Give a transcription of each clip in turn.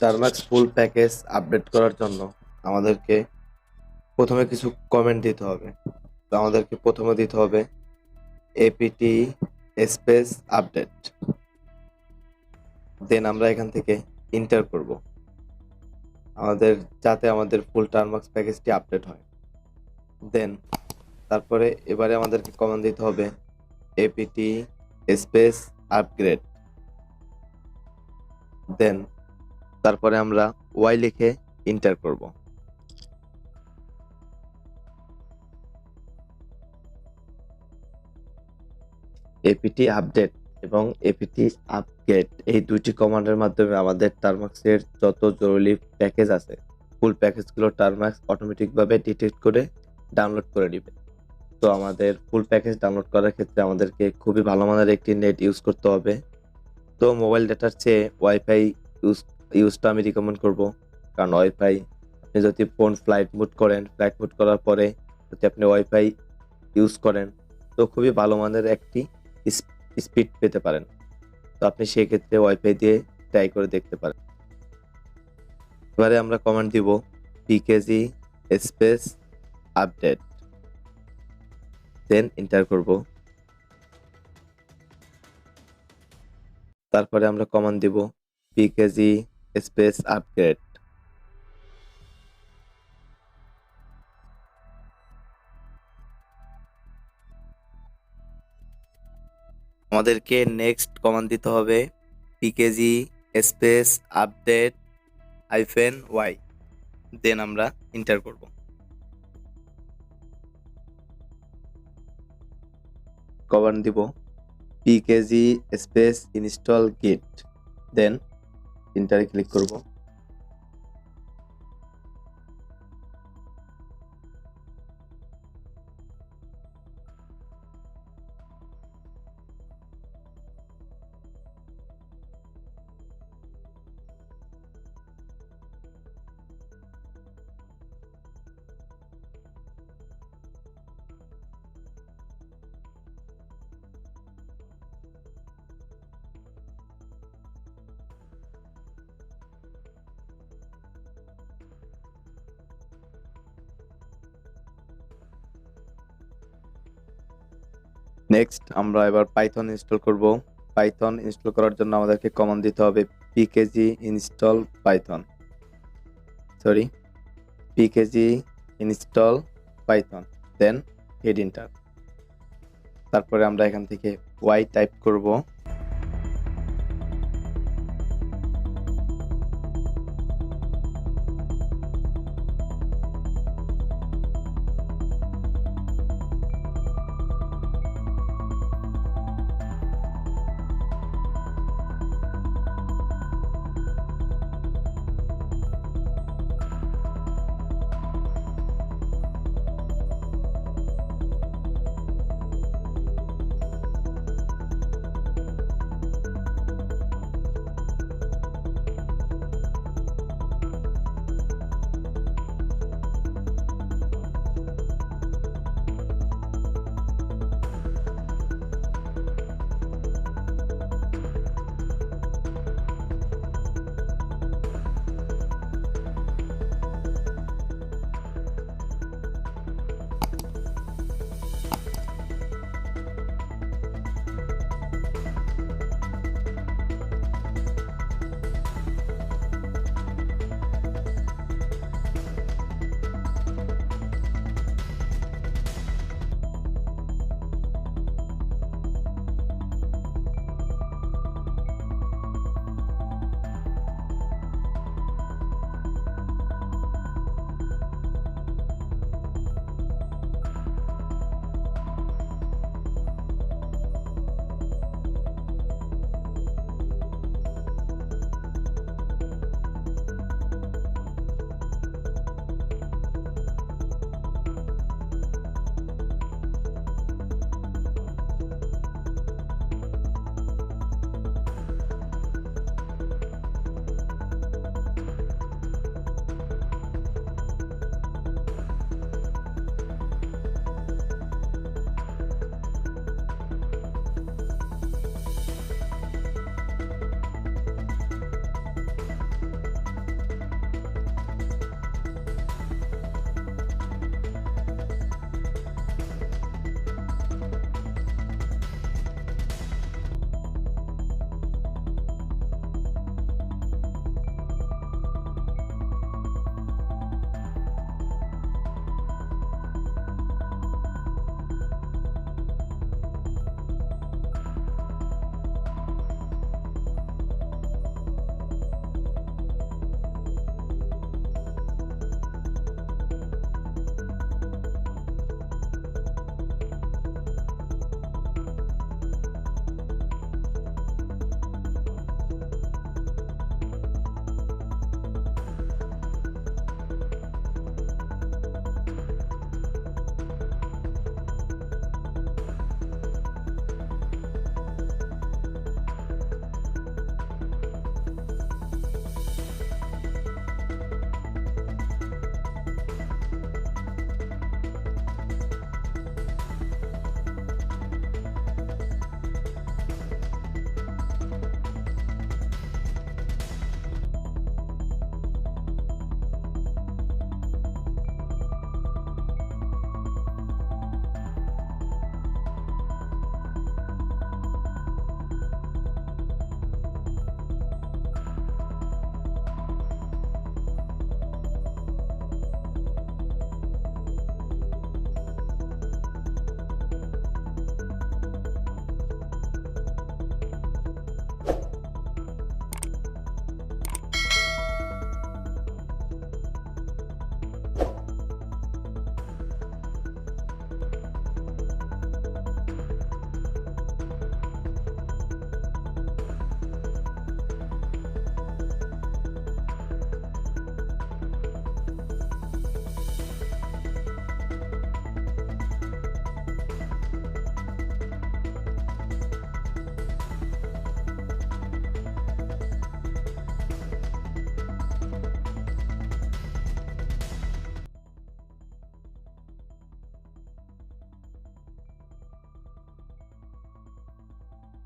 টারমাক্স full package update করার জন্য আমাদেরকে প্রথমে কিছু কমেন্ট দিতে হবে। তো আমাদেরকে প্রথমে দিতে হবে apt স্পেস আপডেট, দেন আমরা এখান থেকে ইন্টার করব যাতে আমাদের ফুল টারমাক্স প্যাকেজটি আপডেট হয়। দেন তারপরে এবারে আমাদেরকে কমান্ড দিতে হবে apt স্পেস আপগ্রেড, দেন তারপরে আমরা y লিখে ইন্টার করব। apt আপডেট এবং apt আপগ্রেড এই দুইটি কমান্ডের মাধ্যমে আমাদের টারমাক্সের যত জরুরি প্যাকেজ আছে ফুল প্যাকেজগুলো টারমাক্স অটোমেটিকভাবে ডিটেক্ট করে ডাউনলোড করে নেবে। তো আমাদের ফুল প্যাকেজ ডাউনলোড করার ক্ষেত্রে আমাদেরকে খুবই ভালো মানের একটি নেট ইউজ করতে হবে। তো মোবাইল ডাটার চেয়ে ওয়াইফাই ইউজটা আমি রিকমেন্ড করব, কারণ ওয়াইফাই আপনি যদি ফোন ফ্লাইট মুড করার পরে যদি আপনি ওয়াইফাই ইউজ করেন তো খুবই ভালো মানের একটি স্পিড পেতে পারেন। তো আপনি সেক্ষেত্রে ওয়াইফাই দিয়ে ট্রাই করে দেখতে পারেন। এবারে আমরা কমান্ড দিব pkg space update, then enter করব। তারপরে আমরা কমান্ড দিব pkg স্পেস আপগ্রেড। আমাদেরকে নেক্সট কমান্ড দিতে হবে pkg space update -y, then আমরা এন্টার করব। কমান্ড দিব pkg space install git, then এন্টারে ক্লিক করব। নেক্সট আমরা এবার পাইথন ইনস্টল করব। পাইথন ইনস্টল করার জন্য আমাদেরকে কমান্ড দিতে হবে pkg install Python, pkg install Python, then hit enter. তারপরে আমরা এখান থেকে y টাইপ করব।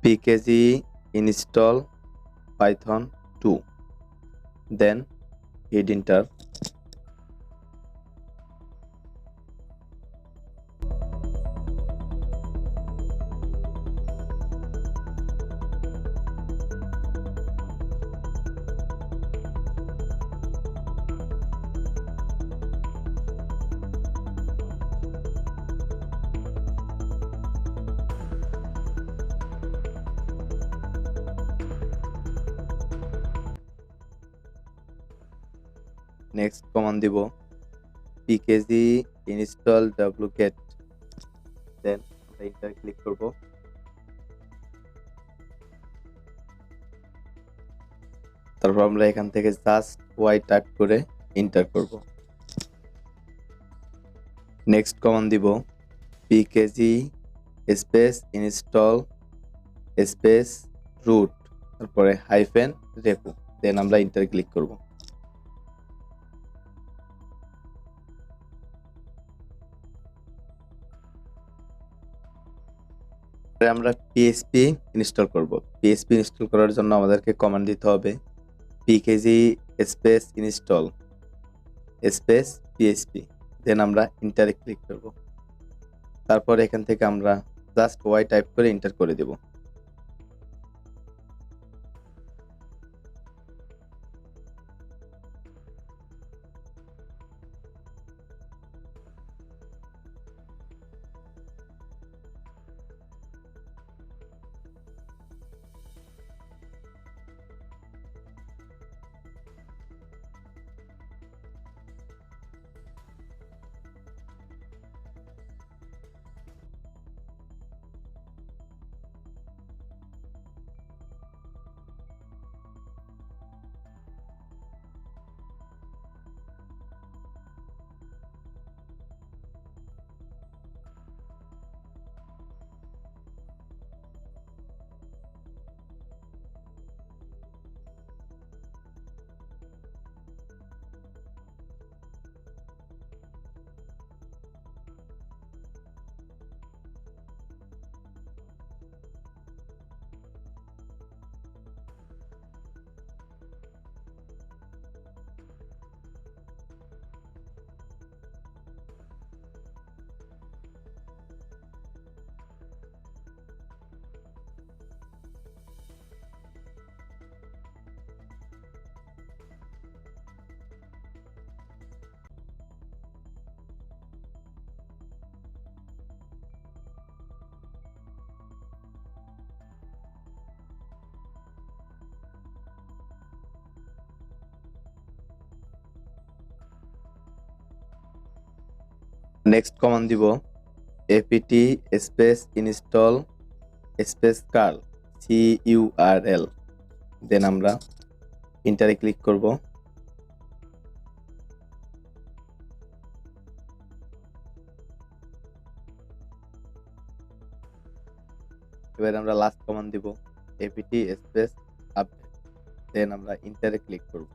pkg install python 2, then hit enter. Next command দিব pkg install wget, দেন আমরা এন্টার ক্লিক করব। তারপর আমরা এখান থেকে জাস্ট y টাইপ করে এন্টার করব। নেক্সট কমান্ড দিব pkg space install space root, তারপরে -repo, দেন আমরা এন্টার ক্লিক করব। আমরা PHP ইনস্টল করব। PHP ইনস্টল করার জন্য আমাদেরকে কমান্ড দিতে হবে pkg space install space PHP, দেন আমরা এন্টারে ক্লিক করব। তারপর এখান থেকে আমরা জাস্ট y টাইপ করে এন্টার করে দেব। নেক্সট কমান্ড দিব apt space install space curl curl, দেন আমরা এন্টারে ক্লিক করব। এবার আমরা লাস্ট কমান্ড দিব apt স্পেস আপডেট, দেন আমরা এন্টারে ক্লিক করব।